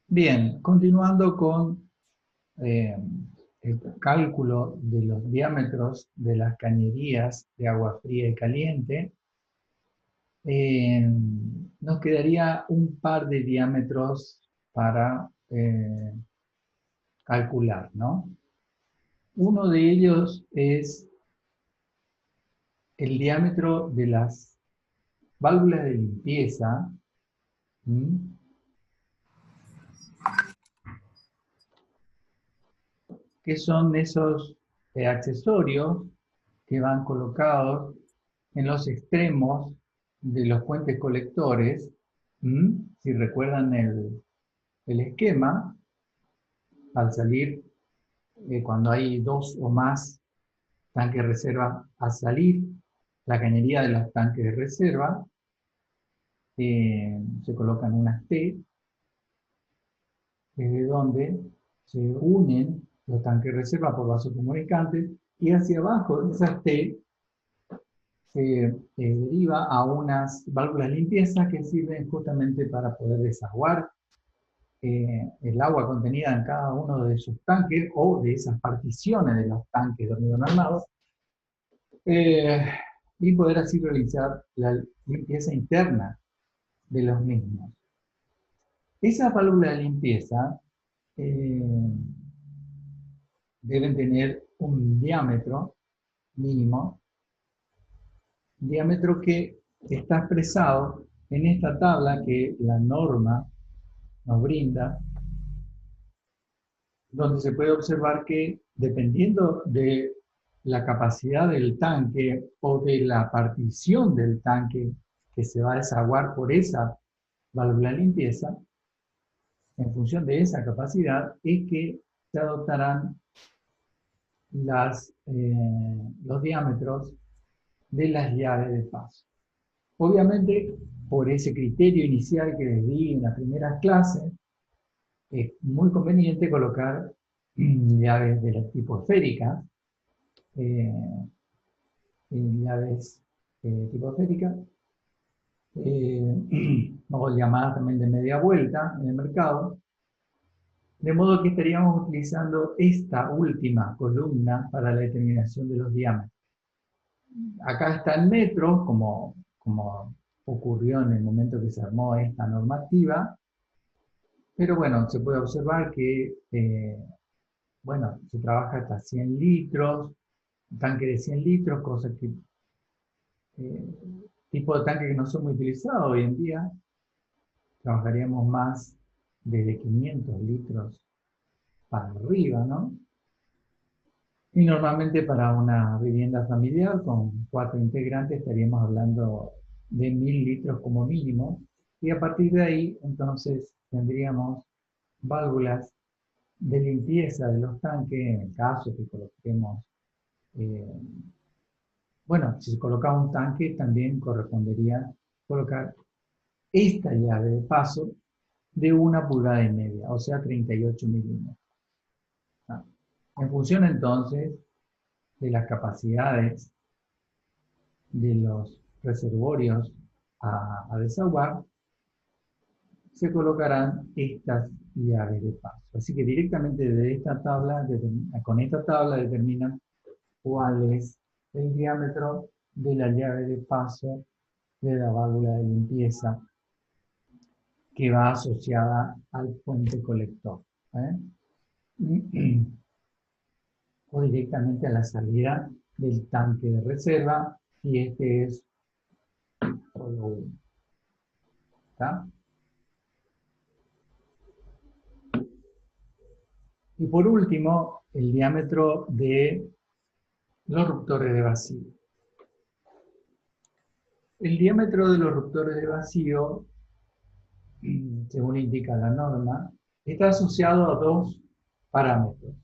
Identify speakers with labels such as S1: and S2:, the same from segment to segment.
S1: Bien, continuando con eh, el cálculo de los diámetros de las cañerías de agua fría y caliente, nos quedaría un par de diámetros para calcular, ¿no? Uno de ellos es el diámetro de las válvulas de limpieza, ¿m? Que son esos accesorios que van colocados en los extremos de los puentes colectores. Si recuerdan el esquema, al salir, cuando hay dos o más tanques de reserva, al salir la cañería de los tanques de reserva, se colocan unas T, desde donde se unen los tanques de reserva por vasos comunicantes, y hacia abajo de esas T se deriva a unas válvulas de limpieza que sirven justamente para poder desaguar el agua contenida en cada uno de esos tanques o de esas particiones de los tanques donde van armados, eh, y poder así realizar la limpieza interna de los mismos. Esas válvulas de limpieza eh, deben tener un diámetro mínimo, diámetro que está expresado en esta tabla que la norma nos brinda, donde se puede observar que dependiendo de la capacidad del tanque o de la partición del tanque que se va a desaguar por esa válvula de limpieza, en función de esa capacidad es que se adoptarán los diámetros de las llaves de paso. Obviamente, por ese criterio inicial que les di en las primeras clases, es muy conveniente colocar llaves de tipo esférica, eh, llaves tipo esférica, o llamadas también de media vuelta en el mercado, de modo que estaríamos utilizando esta última columna para la determinación de los diámetros. Acá está el metro, como ocurrió en el momento que se armó esta normativa, pero bueno, se puede observar que bueno, se trabaja hasta 100 litros, un tanque de 100 litros, cosa que, tipo de tanque que no son muy utilizados hoy en día, trabajaríamos más desde 500 litros para arriba, ¿no? Y normalmente para una vivienda familiar con 4 integrantes estaríamos hablando de 1000 litros como mínimo, y a partir de ahí entonces tendríamos válvulas de limpieza de los tanques, en el caso que coloquemos, eh, bueno, si se colocaba un tanque también correspondería colocar esta llave de paso de 1,5 pulgadas, o sea 38 milímetros. ¿Ah? En función entonces de las capacidades de los reservorios a desaguar, se colocarán estas llaves de paso. Así que directamente de esta tabla, con esta tabla determinan cuál es el diámetro de la llave de paso de la válvula de limpieza que va asociada al puente colector, ¿eh? O directamente a la salida del tanque de reserva, y este es solo uno. ¿Está? Y por último, el diámetro de los ruptores de vacío. El diámetro de los ruptores de vacío, según indica la norma, está asociado a dos parámetros.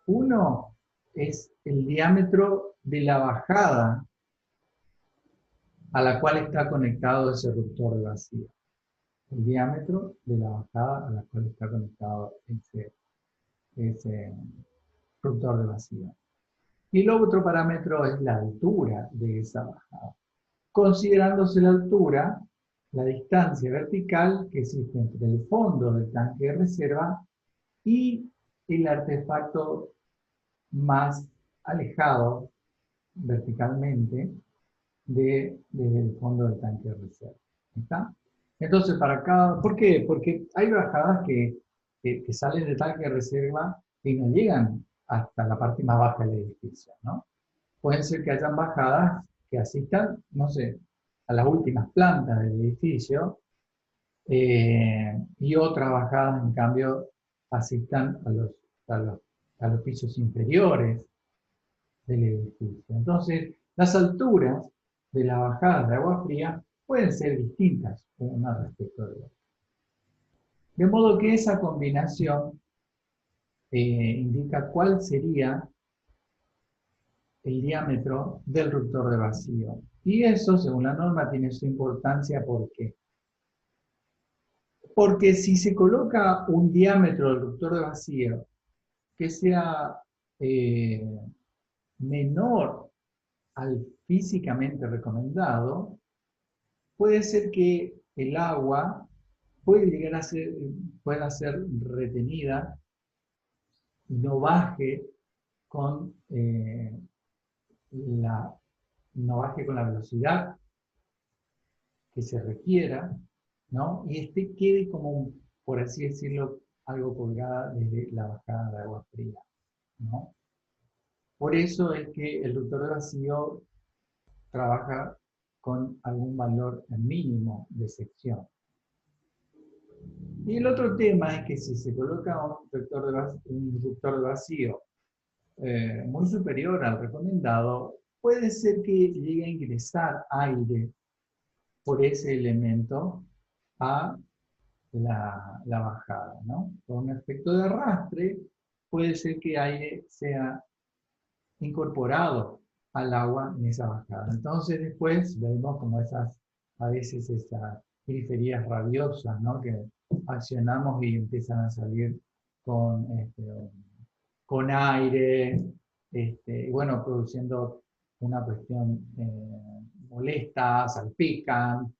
S1: Uno es el diámetro de la bajada a la cual está conectado ese ruptor de vacío. El diámetro de la bajada a la cual está conectado ese ruptor de vacío. Y el otro parámetro es la altura de esa bajada. Considerándose la altura, la distancia vertical que existe entre el fondo del tanque de reserva y el artefacto más alejado verticalmente desde el fondo del tanque de reserva. ¿Está? Entonces, para cada... ¿Por qué? Porque hay bajadas que salen del tanque de reserva y no llegan hasta la parte más baja del edificio, ¿no? Pueden ser que hayan bajadas que asistan, no sé, a las últimas plantas del edificio, y otras bajadas, en cambio, asistan a los, a los pisos inferiores del edificio. Entonces, las alturas de las bajadas de agua fría pueden ser distintas una respecto de otra. De modo que esa combinación indica cuál sería el diámetro del ruptor de vacío. Y eso, según la norma, tiene su importancia. ¿Por qué? Porque si se coloca un diámetro del ruptor de vacío que sea eh, menor al físicamente recomendado, puede ser que el agua puede llegar a ser, pueda ser retenida y no baje con no baje con la velocidad que se requiera, ¿no? Y quede como, por así decirlo, algo colgada desde la bajada de agua fría, ¿no? Por eso es que el ruptor de vacío trabaja con algún valor mínimo de sección. Y el otro tema es que si se coloca un ruptor de vacío muy superior al recomendado, puede ser que llegue a ingresar aire por ese elemento a la bajada, ¿no? Con un efecto de arrastre, puede ser que aire sea incorporado al agua en esa bajada. Entonces después vemos como a veces esas periferias rabiosas, ¿no? Que accionamos y empiezan a salir con, con aire, y bueno, produciendo una cuestión molesta, salpican,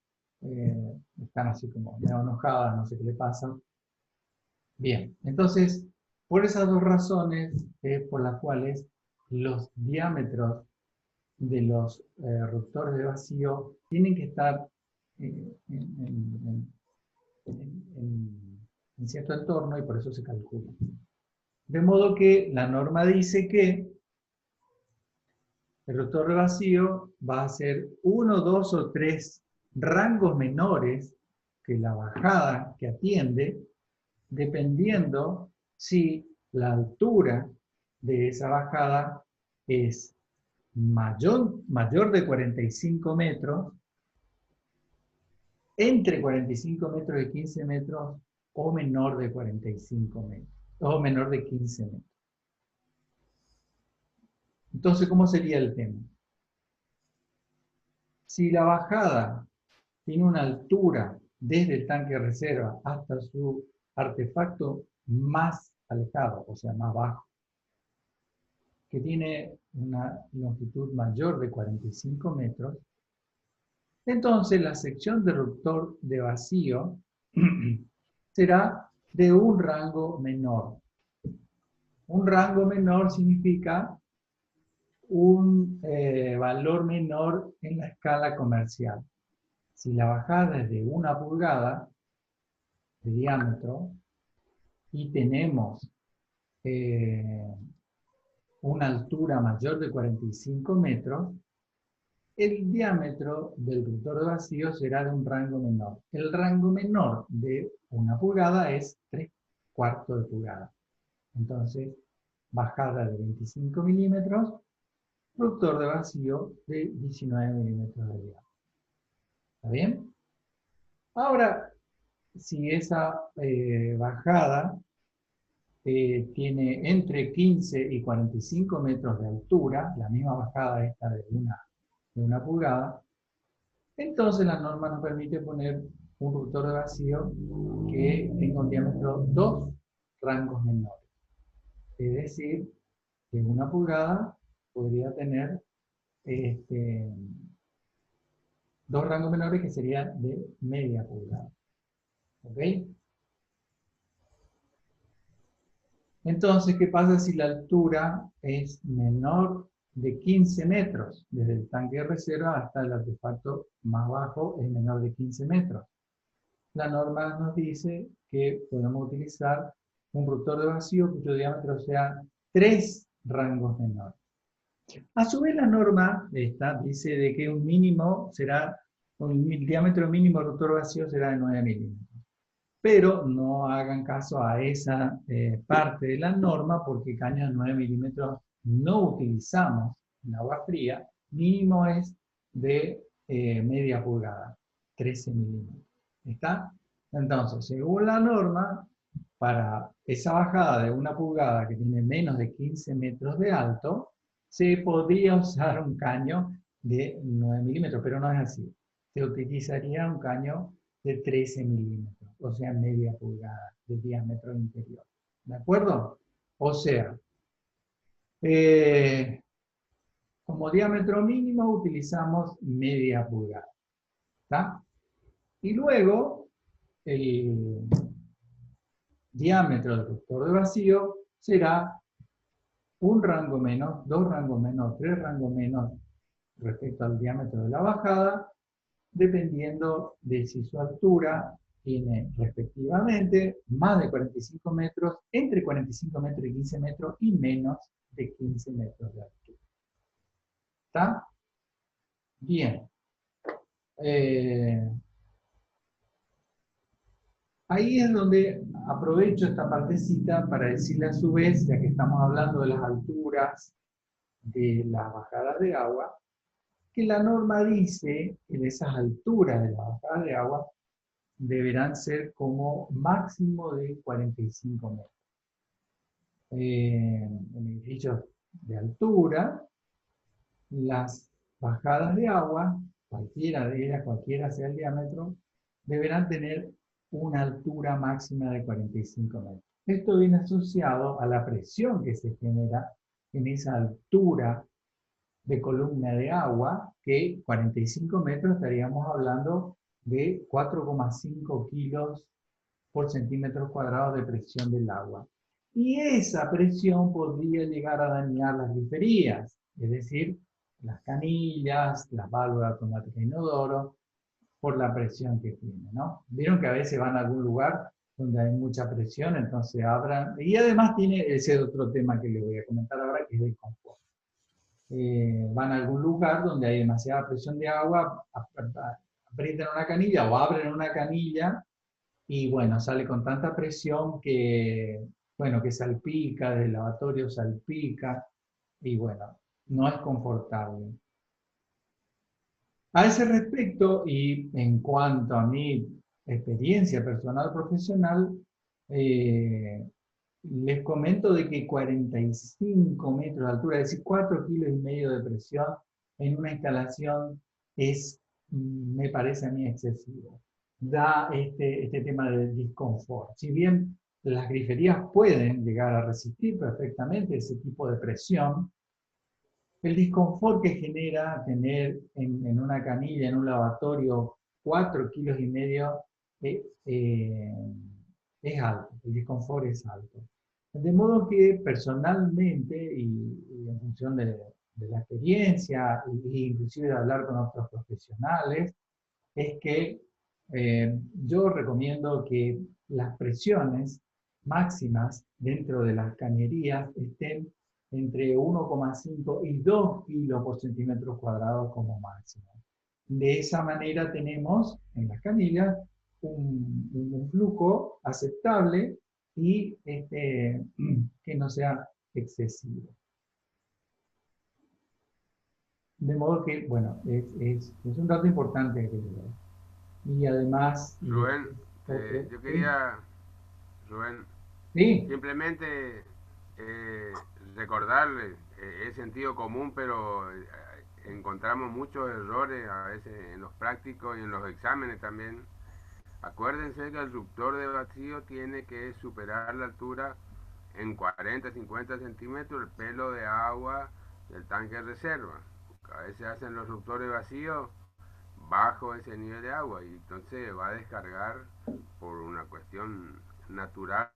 S1: están así como medio enojadas, no sé qué le pasa. Bien, entonces, por esas dos razones por las cuales los diámetros de los ruptores de vacío tienen que estar en cierto entorno y por eso se calcula. De modo que la norma dice que el ruptor de vacío va a ser 1, 2 o 3 rangos menores que la bajada que atiende, dependiendo si la altura de esa bajada es mayor de 45 metros, entre 45 metros y 15 metros, o menor de 45 metros, o menor de 15 metros. Entonces, ¿cómo sería el tema? Si la bajada tiene una altura desde el tanque de reserva hasta su artefacto más alejado, o sea, más bajo, que tiene una longitud mayor de 45 metros, entonces la sección de ruptor de vacío será de un rango menor. Un rango menor significa un valor menor en la escala comercial. Si la bajada es de 1 pulgada de diámetro y tenemos una altura mayor de 45 metros, el diámetro del ruptor de vacío será de un rango menor. El rango menor de 1 pulgada es 3/4 de pulgada. Entonces, bajada de 25 milímetros, ruptor de vacío de 19 milímetros de diámetro. ¿Está bien? Ahora, si esa bajada tiene entre 15 y 45 metros de altura, la misma bajada esta de una pulgada, entonces la norma nos permite poner un ruptor de vacío que tenga un diámetro 2 rangos menores. Es decir, que 1 pulgada podría tener dos rangos menores que serían de media pulgada. ¿Ok? Entonces, ¿qué pasa si la altura es menor de 15 metros? Desde el tanque de reserva hasta el artefacto más bajo es menor de 15 metros. La norma nos dice que podemos utilizar un rotor de vacío cuyo diámetro sea 3 rangos menores. A su vez, la norma esta dice de que un mínimo será, un diámetro mínimo del rotor vacío será de 9 milímetros. Pero no hagan caso a esa parte de la norma porque caños de 9 milímetros no utilizamos en agua fría, mínimo es de media pulgada, 13 milímetros. ¿Está? Entonces, según la norma, para esa bajada de una pulgada que tiene menos de 15 metros de alto, se podría usar un caño de 9 milímetros, pero no es así. Se utilizaría un caño de 13 milímetros, o sea, media pulgada de diámetro interior. ¿De acuerdo? O sea, eh, como diámetro mínimo utilizamos media pulgada. ¿Está? Y luego, el diámetro del reductor de vacío será un rango menos, dos rangos menos, tres rangos menos respecto al diámetro de la bajada, dependiendo de si su altura tiene respectivamente más de 45 metros, entre 45 metros y 15 metros y menos de 15 metros de altura. ¿Está? Bien. Eh, Ahí es donde aprovecho esta partecita para decirle a su vez, ya que estamos hablando de las alturas de las bajadas de agua, que la norma dice que de esas alturas de las bajadas de agua deberán ser como máximo de 45 metros. En edificios de altura, las bajadas de agua, cualquiera de ellas, cualquiera sea el diámetro, deberán tener una altura máxima de 45 metros. Esto viene asociado a la presión que se genera en esa altura de columna de agua, que 45 metros estaríamos hablando de 4,5 kilos por centímetros cuadrados de presión del agua. Y esa presión podría llegar a dañar las griferías, es decir, las canillas, las válvulas automáticas de inodoro, por la presión que tiene, ¿no? Vieron que a veces van a algún lugar donde hay mucha presión, entonces abran, y además tiene ese otro tema que les voy a comentar ahora, que es el confort. Van a algún lugar donde hay demasiada presión de agua, aprietan una canilla o abren una canilla y bueno, sale con tanta presión que, bueno, que salpica, del lavatorio salpica y bueno, no es confortable. A ese respecto, y en cuanto a mi experiencia personal profesional, eh, les comento de que 45 metros de altura, es decir, 4 kilos y medio de presión en una instalación es, me parece a mí, excesivo. Da este tema del disconfort. Si bien las griferías pueden llegar a resistir perfectamente ese tipo de presión, el disconfort que genera tener en una canilla, en un lavatorio, 4 kilos y medio, es alto, el disconfort es alto. De modo que personalmente, y en función de la experiencia, e inclusive de hablar con otros profesionales, es que yo recomiendo que las presiones máximas dentro de las cañerías estén entre 1,5 y 2 kilos por centímetro cuadrado como máximo. De esa manera tenemos en las canillas un flujo aceptable y que no sea excesivo. De modo que, bueno, es un dato importante que le doy. Y además,
S2: Rubén,
S1: otro,
S2: yo
S1: ¿sí?
S2: quería, Rubén,
S1: Sí,
S2: simplemente recordarle, es sentido común, pero encontramos muchos errores a veces en los prácticos y en los exámenes también. Acuérdense que el reductor de vacío tiene que superar la altura en 40-50 centímetros el pelo de agua del tanque de reserva. A veces hacen los reductores vacíos bajo ese nivel de agua y entonces va a descargar por una cuestión natural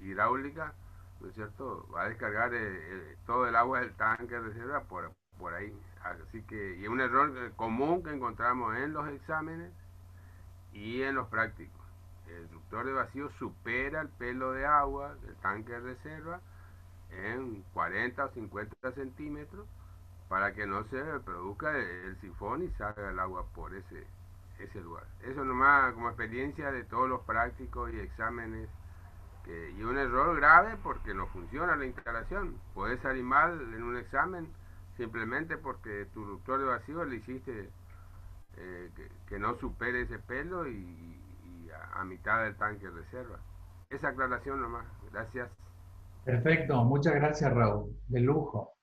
S2: hidráulica, ¿no es cierto? Va a descargar todo el agua del tanque de reserva por ahí. Así que, y un error común que encontramos en los exámenes y en los prácticos. El reductor de vacío supera el pelo de agua del tanque de reserva en 40 o 50 centímetros para que no se produzca el sifón y salga el agua por ese lugar. Eso nomás como experiencia de todos los prácticos y exámenes. Y un error grave porque no funciona la instalación. Puede salir mal en un examen simplemente porque tu reductor de vacío le hiciste que no supere ese pelo y a mitad del tanque de reserva. Esa aclaración nomás. Gracias.
S1: Perfecto, muchas gracias Raúl, de lujo.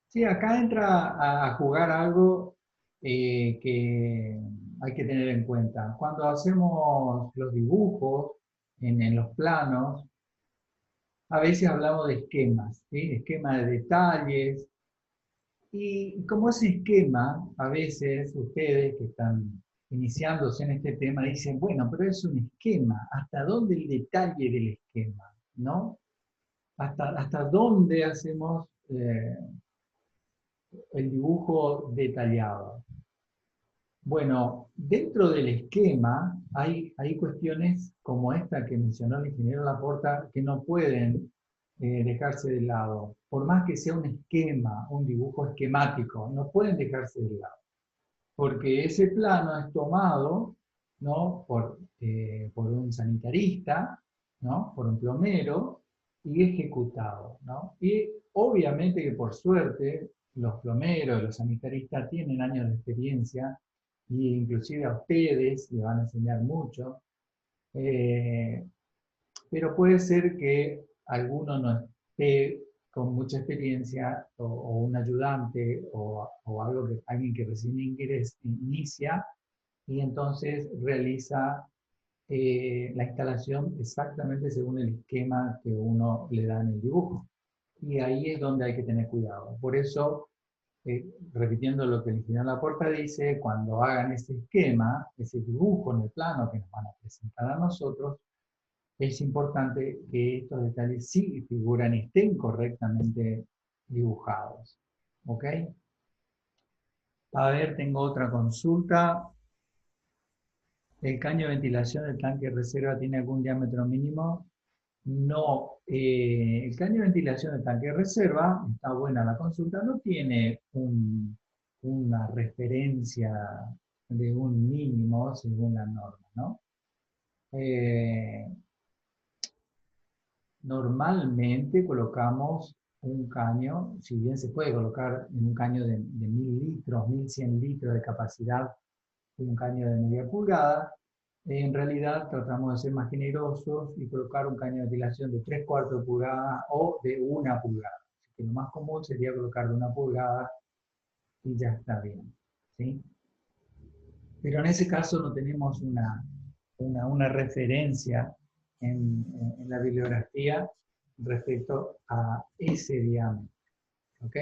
S1: Sí, acá entra a jugar algo que hay que tener en cuenta. Cuando hacemos los dibujos en los planos, a veces hablamos de esquemas, ¿sí? Esquema de detalles. Y como ese esquema, a veces ustedes que están iniciándose en este tema dicen, bueno, pero es un esquema, ¿hasta dónde el detalle del esquema? ¿No? ¿Hasta dónde hacemos el dibujo detallado? Bueno, dentro del esquema hay cuestiones como esta que mencionó el ingeniero Laporta que no pueden dejarse de lado. Por más que sea un esquema, un dibujo esquemático, no pueden dejarse de lado. Porque ese plano es tomado, ¿no? por un sanitarista, ¿no? Por un plomero y ejecutado, ¿no? Y obviamente que por suerte los plomeros, los sanitaristas tienen años de experiencia e inclusive a ustedes le van a enseñar mucho, eh, pero puede ser que alguno no esté con mucha experiencia o un ayudante o algo que, alguien que recién inicia y entonces realiza la instalación exactamente según el esquema que uno le da en el dibujo. Y ahí es donde hay que tener cuidado. Por eso, repitiendo lo que el ingeniero Laporta dice, cuando hagan ese esquema, ese dibujo en el plano que nos van a presentar a nosotros, es importante que estos detalles sí figuran y estén correctamente dibujados. ¿Ok? A ver, tengo otra consulta. ¿El caño de ventilación del tanque de reserva tiene algún diámetro mínimo? No. El caño de ventilación del tanque de reserva, está buena la consulta, no tiene una referencia de un mínimo según la norma, ¿no? Eh, Normalmente colocamos un caño, si bien se puede colocar en un caño de 1000 litros, 1100 litros de capacidad, un caño de media pulgada, en realidad tratamos de ser más generosos y colocar un caño de ventilación de 3/4 de pulgada o de 1 pulgada. Así que lo más común sería colocar de 1 pulgada y ya está bien, ¿sí? Pero en ese caso no tenemos una referencia en la bibliografía respecto a ese diámetro. ¿Ok?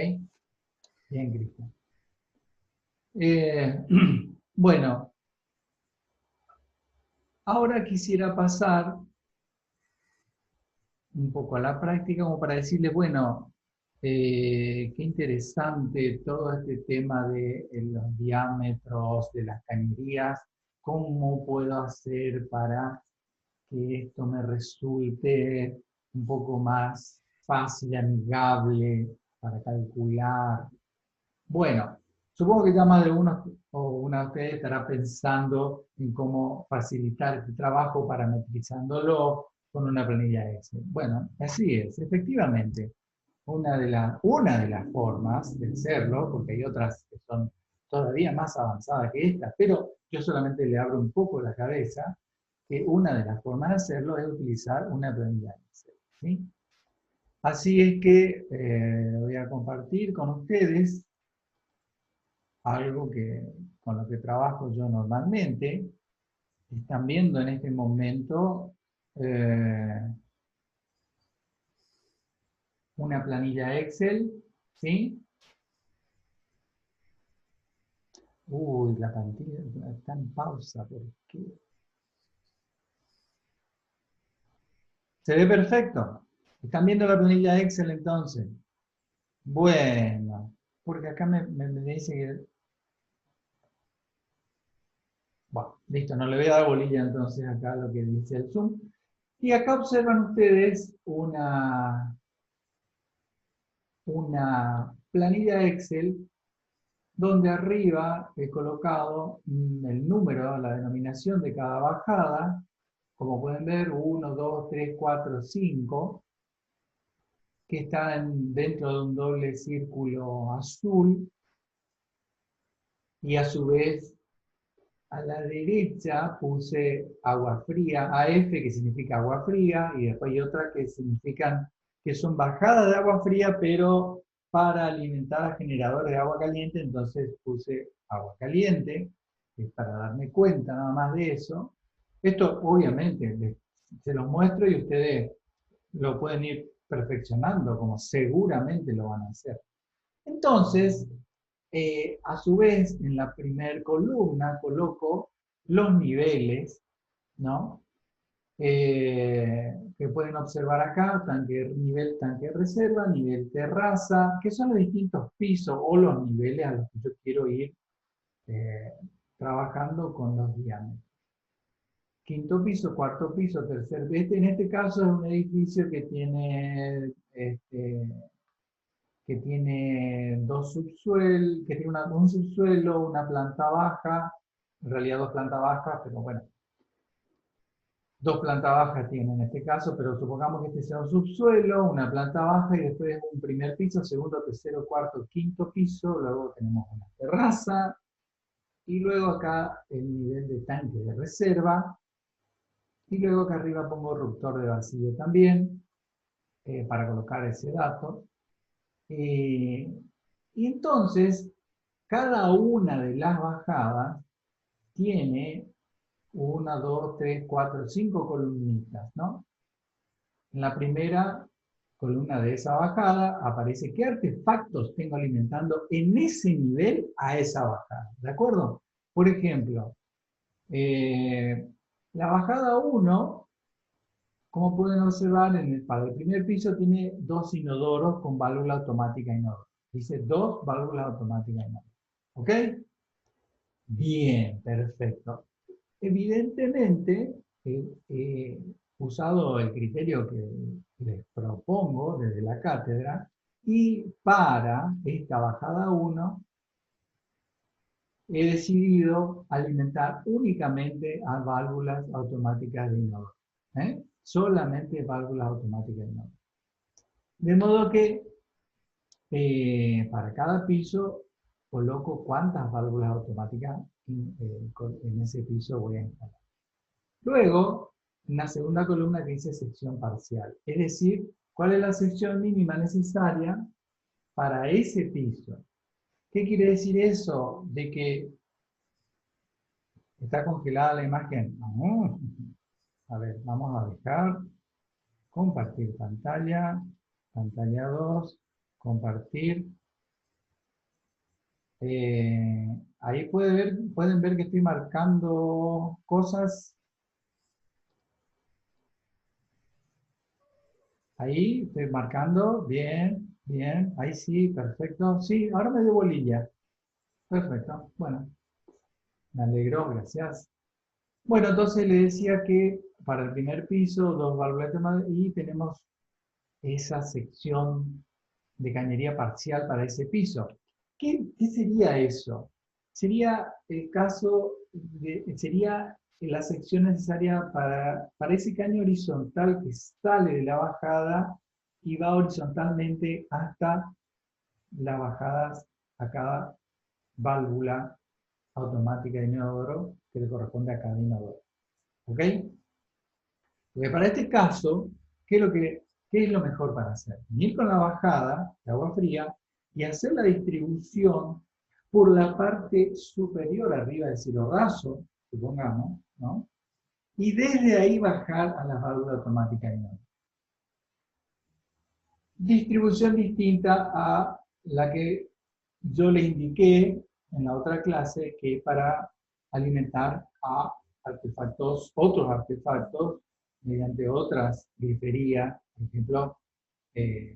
S1: Bien, Cristian. Bueno, ahora quisiera pasar un poco a la práctica como para decirles, bueno, qué interesante todo este tema de los diámetros, de las cañerías, cómo puedo hacer para que esto me resulte un poco más fácil, amigable para calcular. Bueno, supongo que ya más de uno o una de ustedes estará pensando en cómo facilitar este trabajo parametrizándolo con una planilla Excel. Bueno, así es, efectivamente. Una de las formas de hacerlo, porque hay otras que son todavía más avanzadas que esta, pero yo solamente le abro un poco la cabeza, que una de las formas de hacerlo es utilizar una planilla Excel, ¿sí? Así es que voy a compartir con ustedes algo con lo que trabajo yo normalmente. Están viendo en este momento una planilla Excel, ¿sí? Uy, la pantalla está en pausa. ¿Por qué? ¿Se ve perfecto? ¿Están viendo la planilla de Excel entonces? Bueno, porque acá me dice que... Bueno, listo, no le voy a dar bolilla entonces acá a lo que dice el Zoom. Y acá observan ustedes una planilla de Excel donde arriba he colocado el número, la denominación de cada bajada. Como pueden ver, 1, 2, 3, 4, 5, que están dentro de un doble círculo azul, y a su vez a la derecha puse agua fría, AF, que significa agua fría, y después hay otra que significan que son bajadas de agua fría, pero para alimentar a generadores de agua caliente, entonces puse agua caliente, es para darme cuenta nada más de eso. Esto obviamente se los muestro y ustedes lo pueden ir perfeccionando, como seguramente lo van a hacer. Entonces, a su vez, en la primera columna coloco los niveles, ¿no? Que pueden observar acá, nivel tanque de reserva, nivel terraza, que son los distintos pisos o los niveles a los que yo quiero ir eh, trabajando con los diámetros. Quinto piso, cuarto piso, tercer piso. En este caso es un edificio que tiene dos subsuelos, que tiene un subsuelo, una planta baja, en realidad dos plantas bajas, pero bueno, dos plantas bajas tiene en este caso, pero supongamos que este sea un subsuelo, una planta baja y después un primer piso, segundo, tercero, cuarto, quinto piso, luego tenemos una terraza y luego acá el nivel de tanque de reserva y luego acá arriba pongo ruptor de vacío también para colocar ese dato. Y entonces, cada una de las bajadas tiene una, dos, tres, cuatro, cinco columnitas, ¿no? En la primera columna de esa bajada aparece qué artefactos tengo alimentando en ese nivel a esa bajada, ¿de acuerdo? Por ejemplo, la bajada 1, como pueden observar, para el primer piso tiene dos inodoros con válvula automática inodoro. Dice dos válvulas automáticas inodoro. ¿Ok? Bien, perfecto. Evidentemente, usado el criterio que les propongo desde la cátedra, y para esta bajada 1, he decidido alimentar únicamente a válvulas automáticas de inodoro. Solamente válvulas automáticas de inodoro. De modo que para cada piso coloco cuántas válvulas automáticas en ese piso voy a instalar. Luego, en la segunda columna que dice sección parcial, es decir, cuál es la sección mínima necesaria para ese piso. ¿Qué quiere decir eso? De que está congelada la imagen. A ver, vamos a dejar compartir pantalla, pantalla 2, compartir. Ahí pueden ver que estoy marcando cosas. Ahí estoy marcando, bien, bien, ahí sí, perfecto. Sí, ahora me dio bolilla. Perfecto, bueno, me alegró, gracias. Bueno, entonces le decía que para el primer piso, dos válvulas y tenemos esa sección de cañería parcial para ese piso. ¿Qué sería eso? Sería el caso, sería la sección necesaria para ese caño horizontal que sale de la bajada y va horizontalmente hasta las bajadas a cada válvula automática de inodoro que le corresponde a cada inodoro. ¿Ok? Porque para este caso, ¿qué es lo mejor para hacer? Ir con la bajada de agua fría y hacer la distribución por la parte superior arriba del cielo raso, supongamos, ¿no? Y desde ahí bajar a las válvulas automáticas de inodoro. Distribución distinta a la que yo le indiqué en la otra clase que es para alimentar a artefactos, otros artefactos, mediante otras griferías, por ejemplo,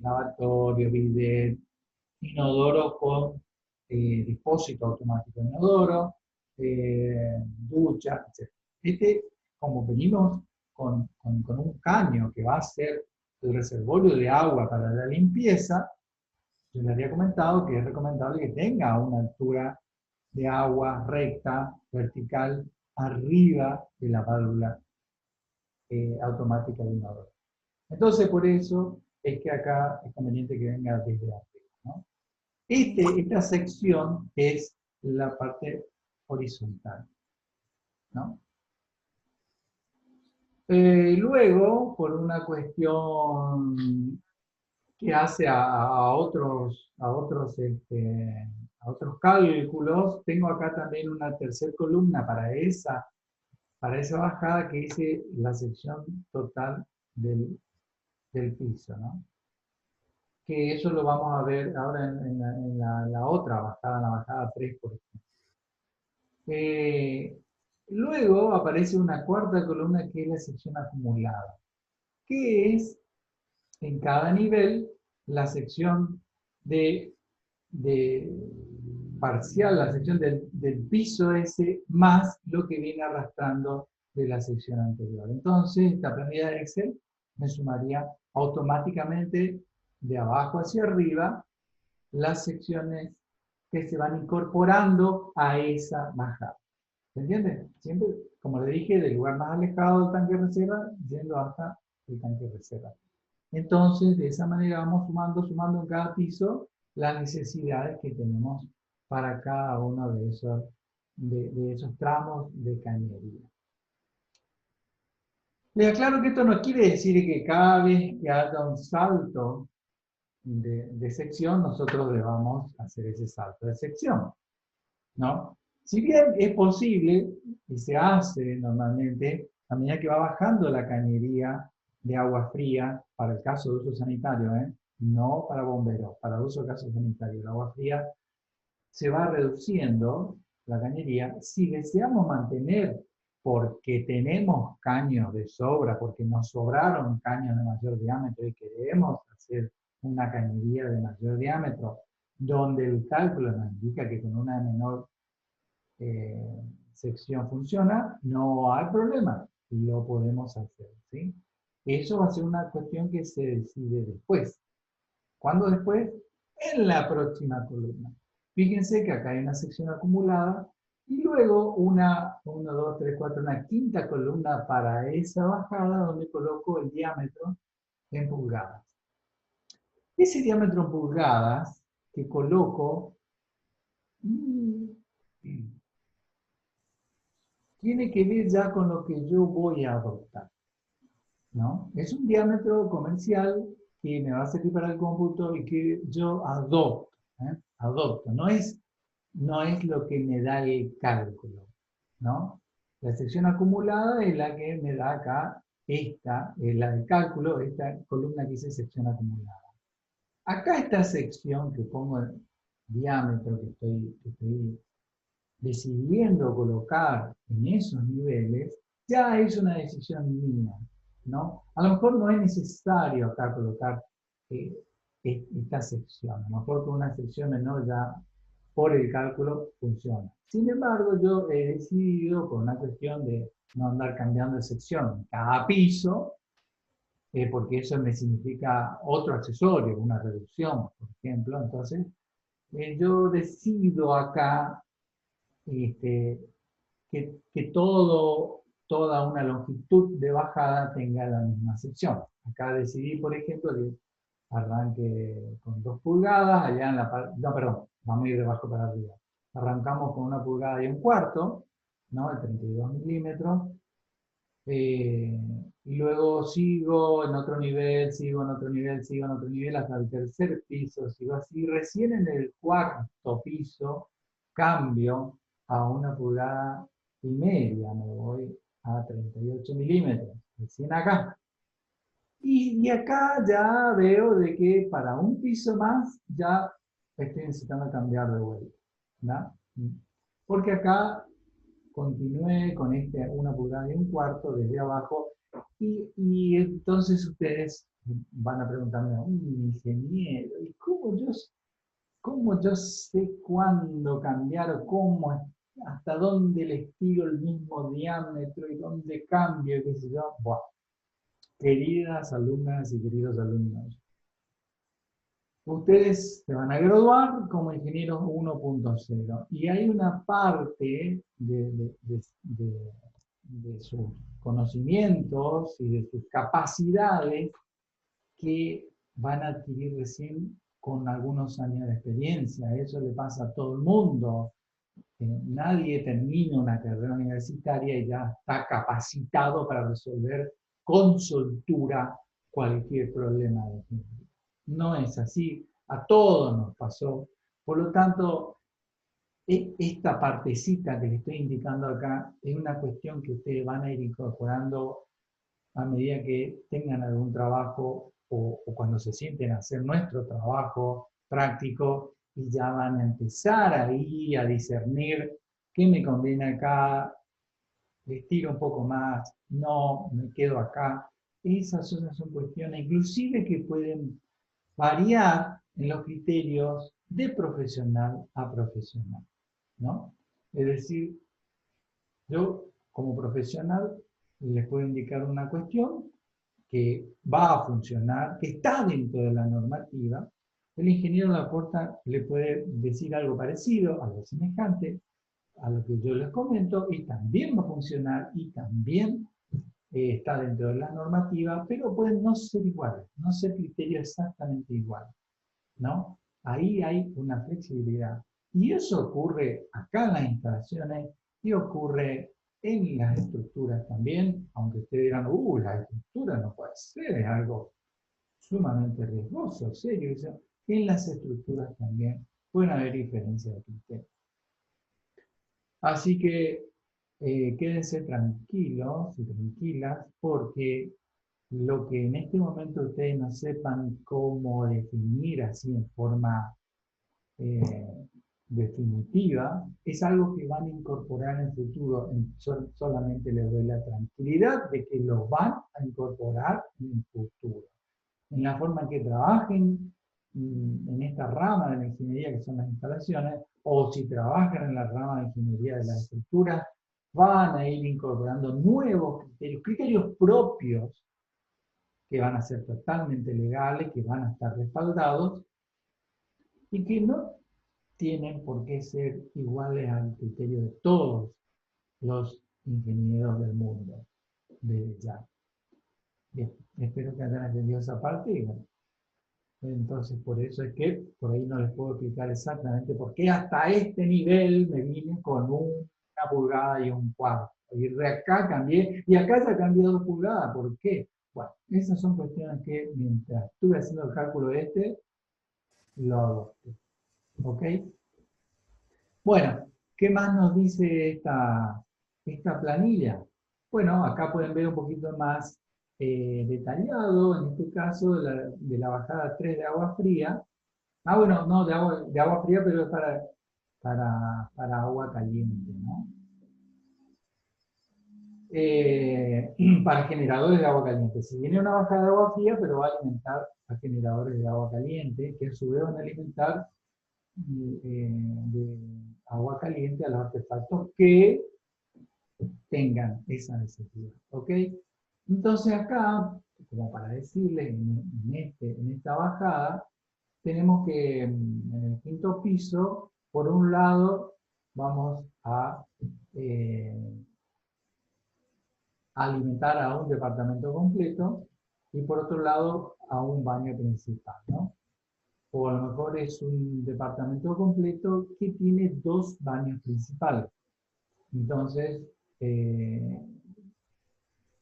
S1: lavatorio, bidet, inodoro con depósito automático de inodoro, ducha, etc. Este, como venimos con un caño que va a ser el reservorio de agua para la limpieza, yo le había comentado que es recomendable que tenga una altura de agua recta, vertical, arriba de la válvula automática de inodoro. Entonces, por eso es que acá es conveniente que venga desde arriba, ¿no? Esta sección es la parte horizontal, ¿no? Luego, por una cuestión que hace a otros cálculos, tengo acá también una tercera columna para esa bajada que dice la sección total del piso, ¿no? Que eso lo vamos a ver ahora en la otra bajada, en la bajada 3, por ejemplo. Luego aparece una cuarta columna que es la sección acumulada, que es en cada nivel la sección de parcial, la sección del piso ese, más lo que viene arrastrando de la sección anterior. Entonces, esta planilla de Excel me sumaría automáticamente de abajo hacia arriba las secciones que se van incorporando a esa bajada. ¿Se entiende? Siempre, como le dije, del lugar más alejado del tanque de reserva, yendo hasta el tanque de reserva. Entonces, de esa manera vamos sumando en cada piso las necesidades que tenemos para cada uno de esos tramos de cañería. Les aclaro que esto no quiere decir que cada vez que haya un salto de sección, nosotros debamos hacer ese salto de sección, ¿no? Si bien es posible, y se hace normalmente, a medida que va bajando la cañería de agua fría, para el caso de uso sanitario, no para bomberos, para uso de caso sanitario, el agua fría se va reduciendo la cañería. Si deseamos mantener, porque tenemos caños de sobra, porque nos sobraron caños de mayor diámetro y queremos hacer una cañería de mayor diámetro, donde el cálculo nos indica que con una menor sección funciona, no hay problema, lo podemos hacer, ¿sí? Eso va a ser una cuestión que se decide después. ¿Cuándo después? En la próxima columna. Fíjense que acá hay una sección acumulada y luego una quinta columna para esa bajada donde coloco el diámetro en pulgadas. Ese diámetro en pulgadas que coloco tiene que ver ya con lo que yo voy a adoptar, ¿no? Es un diámetro comercial que me va a servir para el cómputo y que yo adopto, adopto, no es lo que me da el cálculo, ¿no? La sección acumulada es la que me da acá la del cálculo, esta columna que dice sección acumulada. Acá esta sección que pongo el diámetro que estoy decidiendo colocar en esos niveles, ya es una decisión mía, ¿no? A lo mejor no es necesario acá colocar esta sección, a lo mejor con una sección menor ya por el cálculo funciona. Sin embargo, yo he decidido, por una cuestión de no andar cambiando de sección cada piso, porque eso me significa otro accesorio, una reducción, por ejemplo, entonces yo decido acá que toda una longitud de bajada tenga la misma sección. Acá decidí, por ejemplo, que arranque con 2 pulgadas, allá en la parte, no, perdón, vamos a ir de abajo para arriba. Arrancamos con 1 pulgada y 1/4, ¿no? De 32 milímetros. Y luego sigo en otro nivel, sigo en otro nivel, sigo en otro nivel, hasta el tercer piso, sigo así. Recién en el cuarto piso cambio a 1,5 pulgadas, me voy a 38 milímetros, recién acá. Y acá ya veo de que para un piso más ya estoy necesitando cambiar de vuelta, ¿no? Porque acá continué con este 1,1 pulgadas desde abajo y entonces ustedes van a preguntarme, ingeniero, ¿y cómo yo sé cuándo cambiar o hasta dónde les tiro el mismo diámetro y dónde cambio, qué sé yo? Buah. Queridas alumnas y queridos alumnos, ustedes se van a graduar como ingenieros 1.0 y hay una parte de sus conocimientos y de sus capacidades que van a adquirir recién con algunos años de experiencia. Eso le pasa a todo el mundo. Nadie termina una carrera universitaria y ya está capacitado para resolver con soltura cualquier problema de ingeniería. No es así, a todos nos pasó. Por lo tanto, esta partecita que les estoy indicando acá es una cuestión que ustedes van a ir incorporando a medida que tengan algún trabajo o cuando se sienten a hacer nuestro trabajo práctico y ya van a empezar ahí a discernir qué me conviene acá, les tiro un poco más, no, me quedo acá. Esas son cuestiones inclusive que pueden variar en los criterios de profesional a profesional, ¿no? Es decir, yo como profesional les puedo indicar una cuestión que va a funcionar, que está dentro de la normativa. El ingeniero le puede decir algo parecido, algo semejante a lo que yo les comento, y también va a funcionar y también está dentro de la normativa, pero pueden no ser iguales, no ser criterios exactamente iguales, ¿no? Ahí hay una flexibilidad. Y eso ocurre acá en las instalaciones y ocurre en las estructuras también, aunque ustedes dirán, la estructura no puede ser, es algo sumamente riesgoso, serio. En las estructuras también pueden haber diferencias de criterio. Así que quédense tranquilos y tranquilas porque lo que en este momento ustedes no sepan cómo definir así en forma eh, definitiva, es algo que van a incorporar en el futuro. Solamente les doy la tranquilidad de que lo van a incorporar en el futuro. En la forma en que trabajen en esta rama de la ingeniería que son las instalaciones, o si trabajan en la rama de ingeniería de la estructura, van a ir incorporando nuevos criterios, criterios propios que van a ser totalmente legales, que van a estar respaldados y que no tienen por qué ser iguales al criterio de todos los ingenieros del mundo, desde ya. Bien, espero que hayan entendido esa parte y bueno, entonces por eso es que por ahí no les puedo explicar exactamente por qué hasta este nivel me vine con 1,1 pulgada. Y de acá cambié, y acá ya cambié 2 pulgadas, ¿por qué? Bueno, esas son cuestiones que mientras estuve haciendo el cálculo lo hago. ¿Ok? Bueno, ¿qué más nos dice esta planilla? Bueno, acá pueden ver un poquito más detallado, en este caso, de la bajada 3 de agua fría. Ah, bueno, no, de agua fría, pero es para agua caliente, ¿no? Para generadores de agua caliente. Si viene una bajada de agua fría, pero va a alimentar a generadores de agua caliente, que a su vez van a alimentar de agua caliente a los artefactos que tengan esa necesidad. ¿Ok? Entonces acá, como para decirles, en esta bajada, tenemos que en el quinto piso, por un lado, vamos a alimentar a un departamento completo y por otro lado a un baño principal, ¿no? O a lo mejor es un departamento completo que tiene 2 baños principales. Entonces,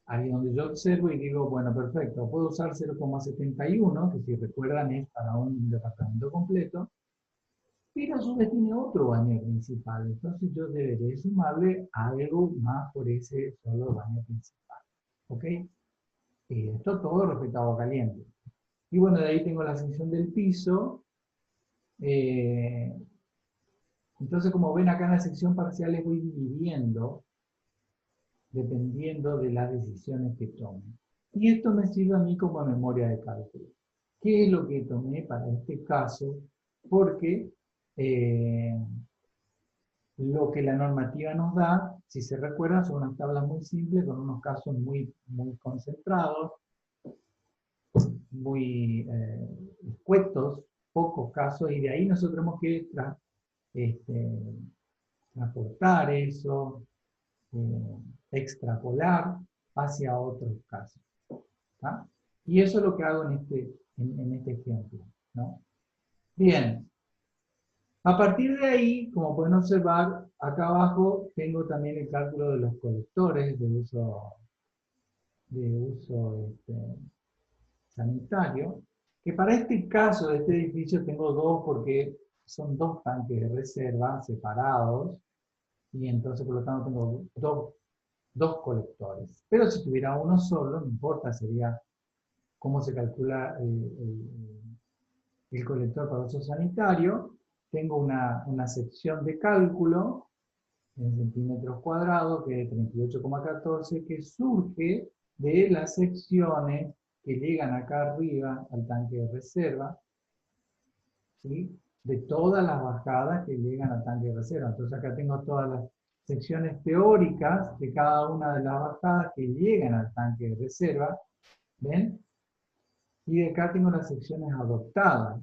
S1: ahí donde yo observo y digo, bueno, perfecto, puedo usar 0,71, que si recuerdan es para un departamento completo, pero a su vez tiene otro baño principal. Entonces yo deberé sumarle algo más por ese solo baño principal. ¿Ok? Esto todo respecto a agua caliente. Y bueno, de ahí tengo la sección del piso. Entonces, como ven acá en la sección parcial, les voy dividiendo dependiendo de las decisiones que tome. Y esto me sirve a mí como memoria de cálculo. ¿Qué es lo que tomé para este caso? Porque lo que la normativa nos da, si se recuerdan, son unas tablas muy simples con unos casos muy concentrados, muy escuetos, pocos casos, y de ahí nosotros tenemos que transportar eso, extrapolar hacia otros casos. ¿Tá? Y eso es lo que hago en este ejemplo, ¿no? Bien. A partir de ahí, como pueden observar, acá abajo tengo también el cálculo de los colectores de uso sanitario, que para este caso de este edificio tengo dos porque son dos tanques de reserva separados, y entonces por lo tanto tengo dos colectores. Pero si tuviera uno solo, no importa, sería cómo se calcula el colector para uso sanitario. Tengo una sección de cálculo en centímetros cuadrados, que es 38,14, que surge de las secciones que llegan acá arriba al tanque de reserva, ¿sí? De todas las bajadas que llegan al tanque de reserva. Entonces acá tengo todas las secciones teóricas de cada una de las bajadas que llegan al tanque de reserva, ¿ven? Y de acá tengo las secciones adoptadas,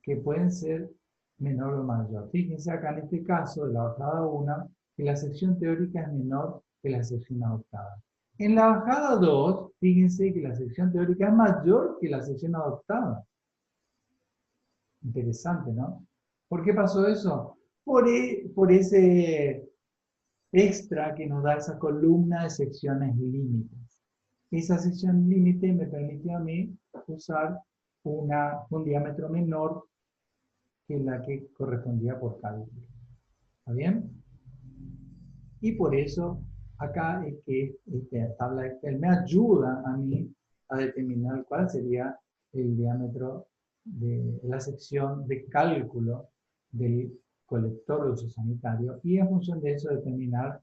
S1: que pueden ser menor o mayor. Fíjense acá en este caso, de la bajada 1, que la sección teórica es menor que la sección adoptada. En la bajada 2, fíjense que la sección teórica es mayor que la sección adoptada. Interesante, ¿no? ¿Por qué pasó eso? Por ese extra que nos da esa columna de secciones límites. Esa sección límite me permitió a mí usar un diámetro menor que la que correspondía por cálculo. ¿Está bien? Y por eso acá es que esta tabla Excel me ayuda a mí a determinar cuál sería el diámetro de la sección de cálculo del colector de uso sanitario y en función de eso determinar